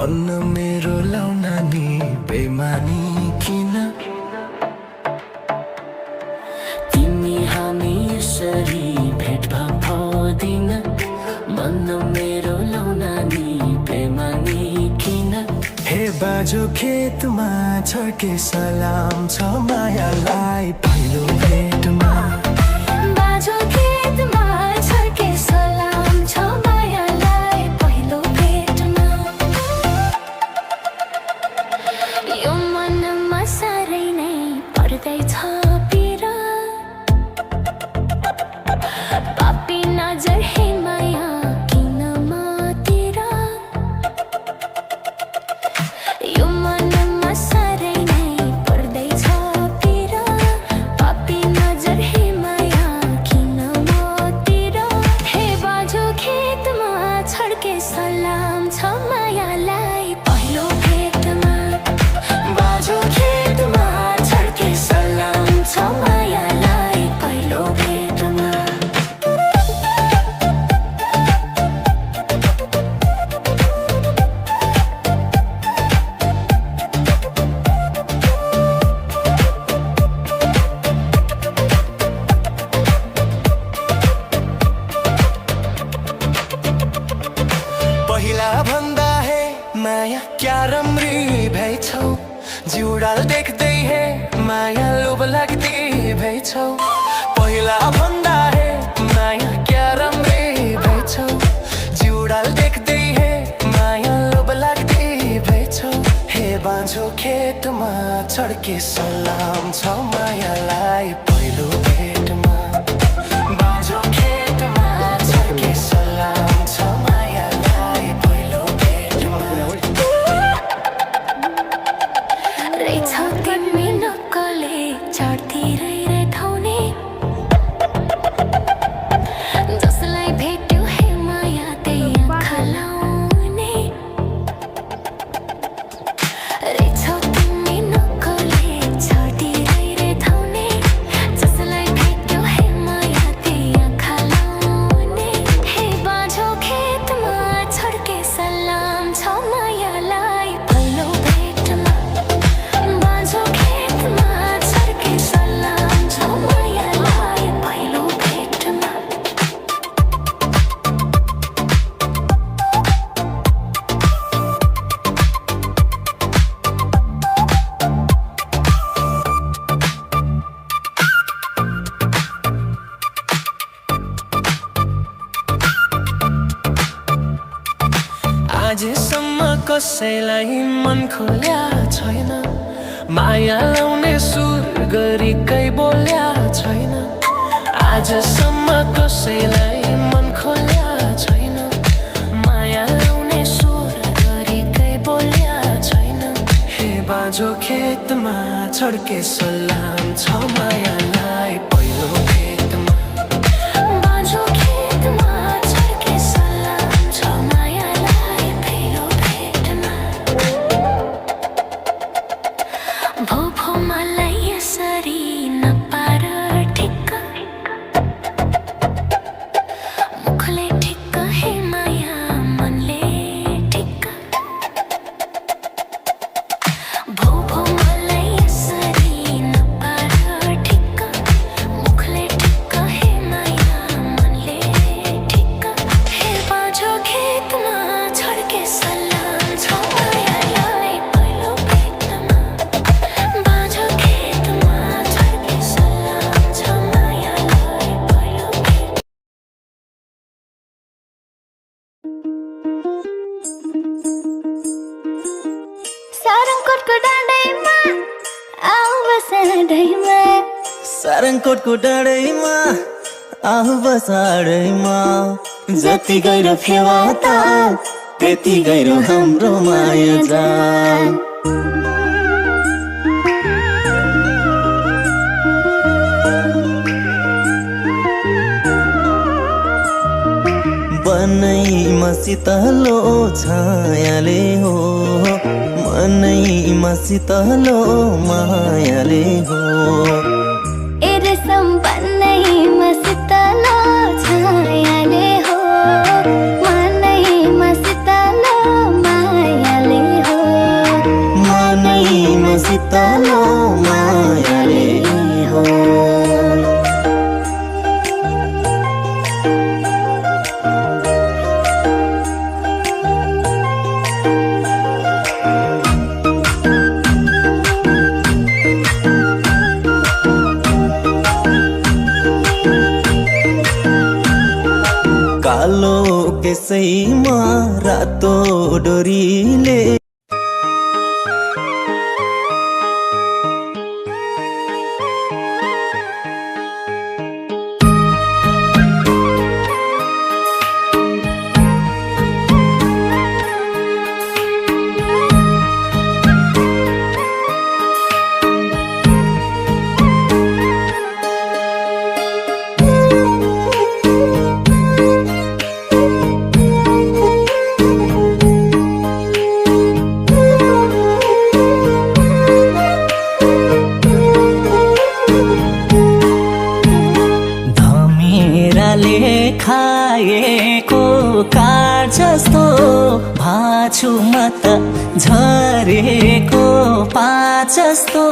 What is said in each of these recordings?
मन मेरो लाउना नि बेमानी किन तिमी हामी यसरी भेटभाव दिन मन मेरो लाउना नि बेमानी किन हे बाजो खेतमा छर्के सलाम छ मायालाई पहिलो भेटमा बाजो खेतमा छर्के सलाम छ मायालाई पहिलो भेटमा यो मनमा साह्रै नै पर्दैछ पिर पापी नजर हे माया किन मतिर यो मनमा साह्रै नै पर्दैछ पिर पापी नजर हे माया किन मतिर हे बाजो खेतमा छड्के सलाम छ मायालाई पहिलो भेटमा बाजो खेतमा छड्के सलाम छ मायालाई पहिलो भेटमा पहिला भन्दा हे माया क्या राम्री भएछौ जिउडाल देख्दै हे माया लोभ लाग्दै भएछौ पहिला भन्दा हे माया क्या राम्री भएछौ जिउडाल देख्दै हे माया लोभ लाग्दै भएछौ हे बाँझो खेतमा छड्के सलाम छ मायालाई पहिलो भेटमा बाँझो खेतमा छड्के सलाम छ मायालाई पहिलो भेटमा रहेछौ तिमी नक्कले चारतिरै रेठाउने जसलाई भेट्यो हे माया त्यही आँखा लाउने रहेछौ तिमी नक्कले चारतिरै रेठाउने जसलाई भेट्यो हे माया त्यही आँखा लाउने हे बाँझो खेतमा छड्के सलाम छ मायालाई पहिलो भेटमा बाँझो खेतमा छड्के सलाम छ मायालाई पहिलो भेटमा आजसम्म कसैलाई मन खोल्या छैन माया लाउने सुर गरी कै बोल्या छैन आजसम्म कसैलाई मन खोल्या छैन माया लाउने सुर गरी कै बोल्या छैन हे बाँझो खेतमा छड्के सलाम छ मायालाई पहिलो भेटमा बाँझो खेतमा छड्के सलाम छ मायालाई पहिलो भेटमा भो भो मलाई यसरी नपार ठिक्क मुखले ठिक्क हे माया मनले ठिक्क भो भो मलाई यसरी नपार ठिक्क मुखले ठिक्क हे माया मनले ठिक्क हे बाँझो खेतमा छड्के सलाम छ मायालाई पहिलो भेटमा बाँझो खेतमा छड्के सलाम छ मायालाई पहिलो भेट सारङकोटको डाँडैमा आऊ बसाडैमा सारङकोटको डाँडैमा आऊ बसाडैमा जति गहिरो फेवा त त्यति गहिरो हाम्रो माया जान बनैमा शीतलो छायाले हो मनैमा शीतलो मायाले हो एरे सम्पन्नैमा शीतलो छायाले हो मनैमा शीतलो मायाले कसैमा रातो डोरीले खाएको कार जस्तो भाछु म त झरेको पा जस्तो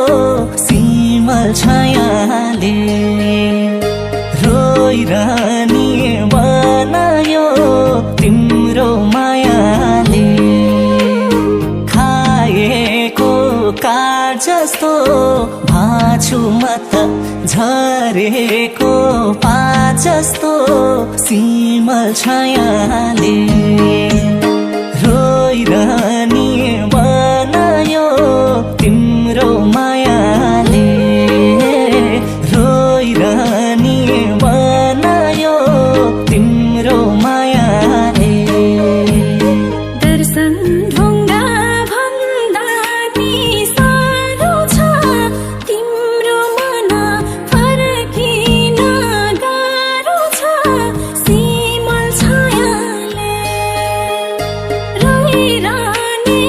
सिमल छायाले रोइरहने बनायो तिम्रो मायाले खाएको कार जस्तो भाछु म त झरेको पा जस्तो सिमल छायाले रोइरहने बनायो तिम्रो मायाले रोइरहने बनायो तिम्रो मायाले दर्शन ढुङ्गा भन्दा नि साह्रो छ तिम्रो मन फर्किन गाह्रो छ सिमल छायाले रोइरहने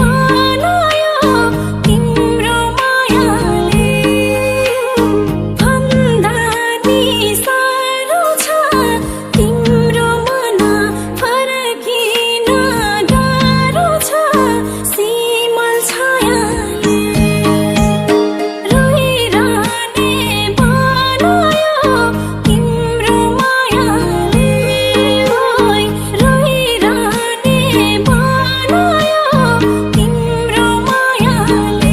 बनायो तिम्रो मायाले भन्दा नि साह्रो छ तिम्रो मन फर्किन गाह्रो छ सिमल छायाले रोइरहने बनायो तिम्रो मायाले ओइ रोइरहने बनायो तिम्रो मायाले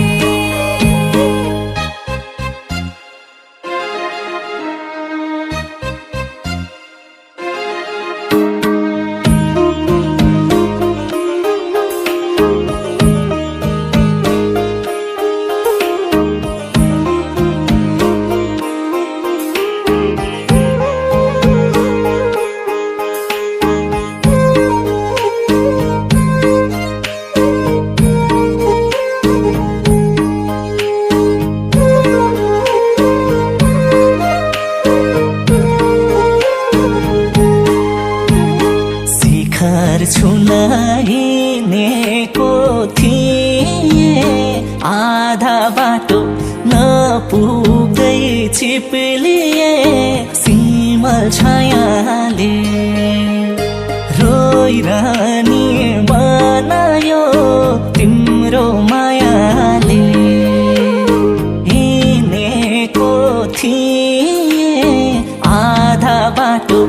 शिखर छुन हिँडेको थिएँ आधा बाटो नपुग्दै चिप्लिए सिमल छायाले रोइरहने बनायो तिम्रो मायाले हिँडेको थिएँ आधा बाटो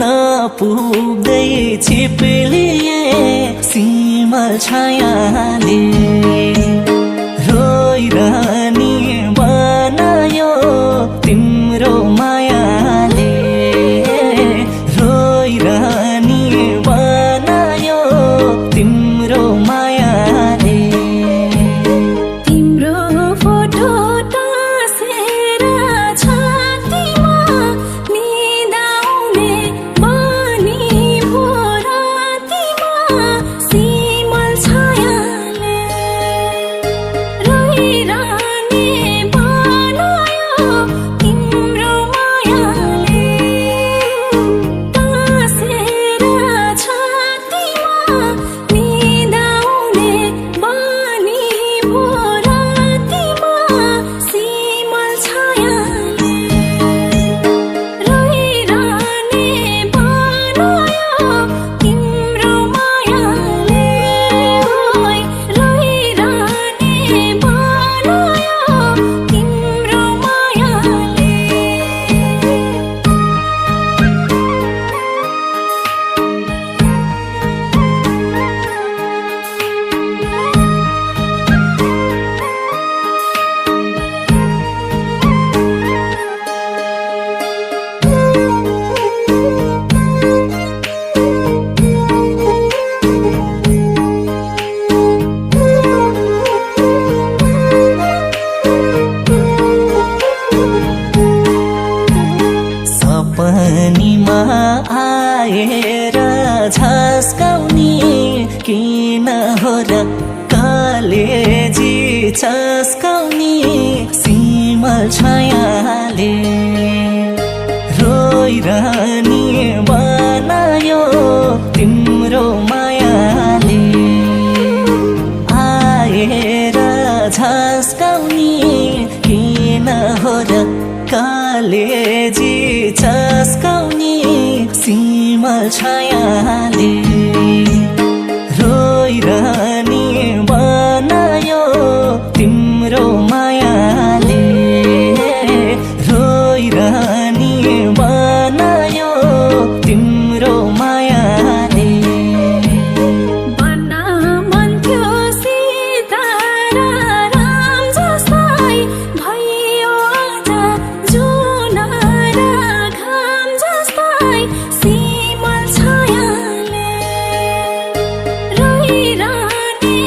नपुग्दै चिप्लिए सिमल छायाले रोइरहने बनायो तिम्रो मायाले रोइरहने बनायो तिम्रो मायाले तिम्रो फोटो टाँसेर छातीमा निद आउने बानी भो रातीमा सिमल छायाले चस्काउने सिमल छायाले रोइरहने बनायो तिम्रो मायाले आएर झस्काउने किन हो र कलेजी चस्काउने सिमल छायाले रोइरहने बनायो तिम्रो मायाले रोइरहने बनायो तिम्रो मायाले बन्न मन थियो सितारा राम जस्तै भयो आज जुन र घाम जस्तै सिमल छायाले रोइरहने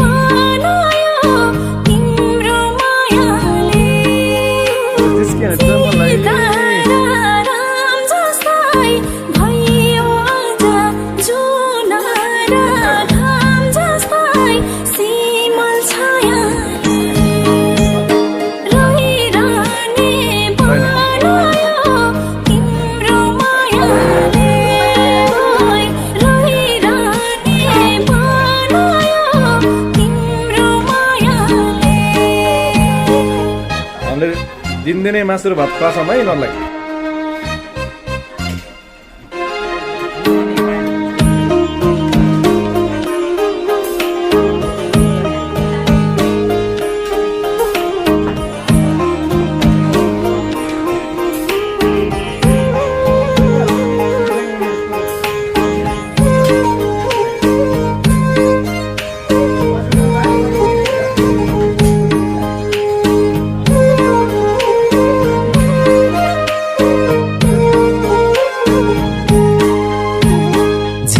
बनायो तिम्रो मायाले सितारा राम जस्तै भयो आज जुन र घाम जस्तै सिमल छायाले रोइरहने बनायो तिम्रो मायाले रोइरहने बनायो तिम्रो मायाले हामीले दिनदिनै मासु र भात खुवाउँछौँ है यिनीहरूलाई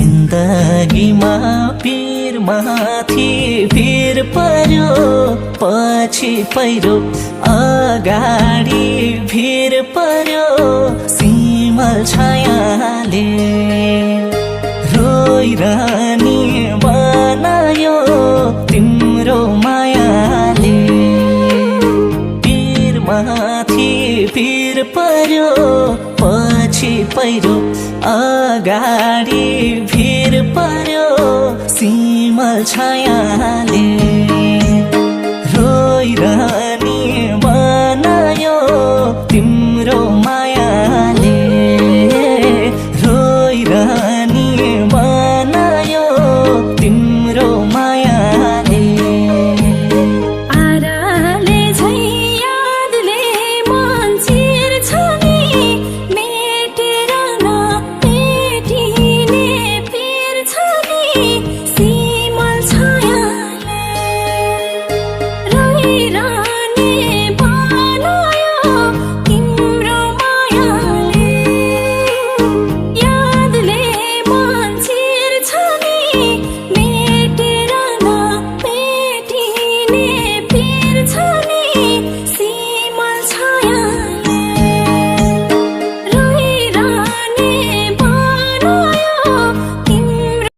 जिन्दगीमा पीर माथि पीर पर्यो पछि पहिरो अगाडि भिर पर्यो सिमल छायाले रोइरहने बनायो तिम्रो मायाले पीर माथि पीर पर्यो पछि पहिरो अगाडि भिर पर्यो सिमल छायाले रोइरहने बनायो तिम्रो मायाले रोइरहने बनायो तिम्रो मायाले आराले झै यादले मन चिर्छ नि मेटेर नमेटिने पिर्छ नि सिमल छायाले रोइरहने बनायो तिम्रो मायाले यादले मन चिर्छ नि मेटेर नमेटिने पिर्छ नि सिमल छायाले रोइरहने बनायो तिम्रो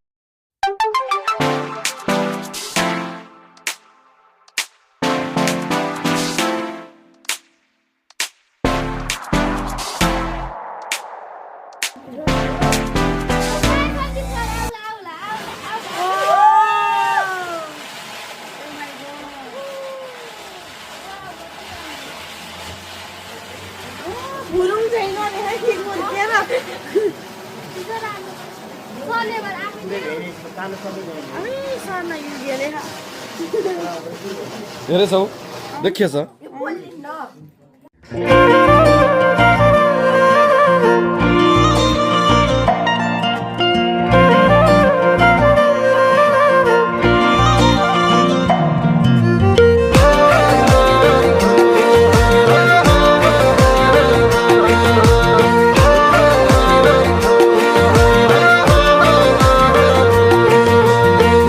Burung चाहिँ नदेखाइ ठिक हुन्थेन सरलाई यो घेरेर धेरै छौ देखिएछ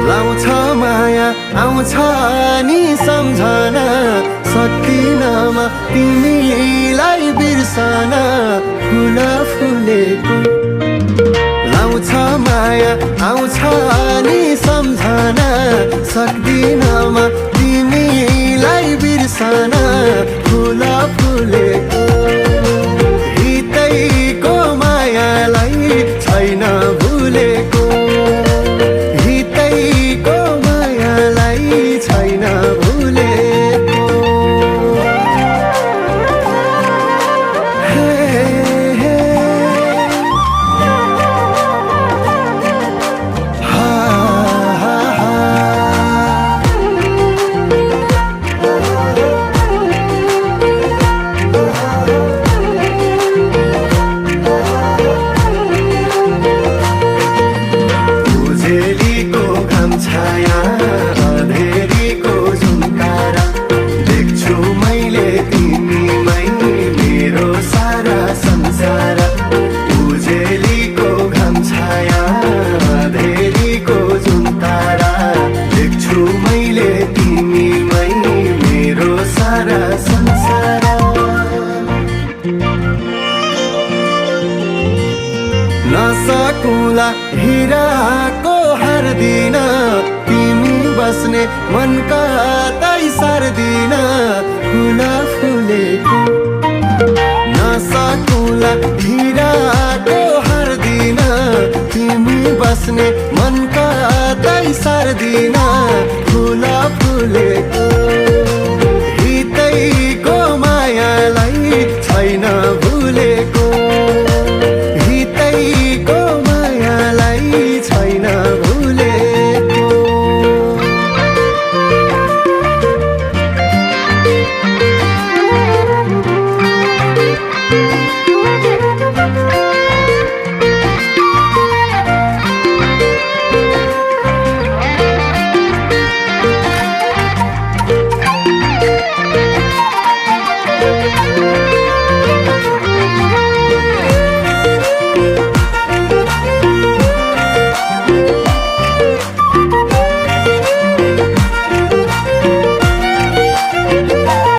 लाउँछ माया आउँछ नि सम्झना सक्दिनमा तिमीलाई बिर्सन फुल फुलेको लाउँछ माया आउँछ नि सम्झना सक्दिनमा तिमीलाई साना फुल फुलेको हितैको मायालाई छैन भुलेको हितैको मायालाई छैन भुलेको हे हे हा हा हा उजेलीको घाम छाया अँधेरीको झुम्कारा देख्छु मैले तिमीमै मेरो सारा संसार उजेलीको घाम छाया अँधेरीको झुम्कारा देख्छु मैले तिमीमै मेरो सारा संसार नसकुला हिराको हर दिन तिमी बस्ने मन कतै सर्दिन फुल फुल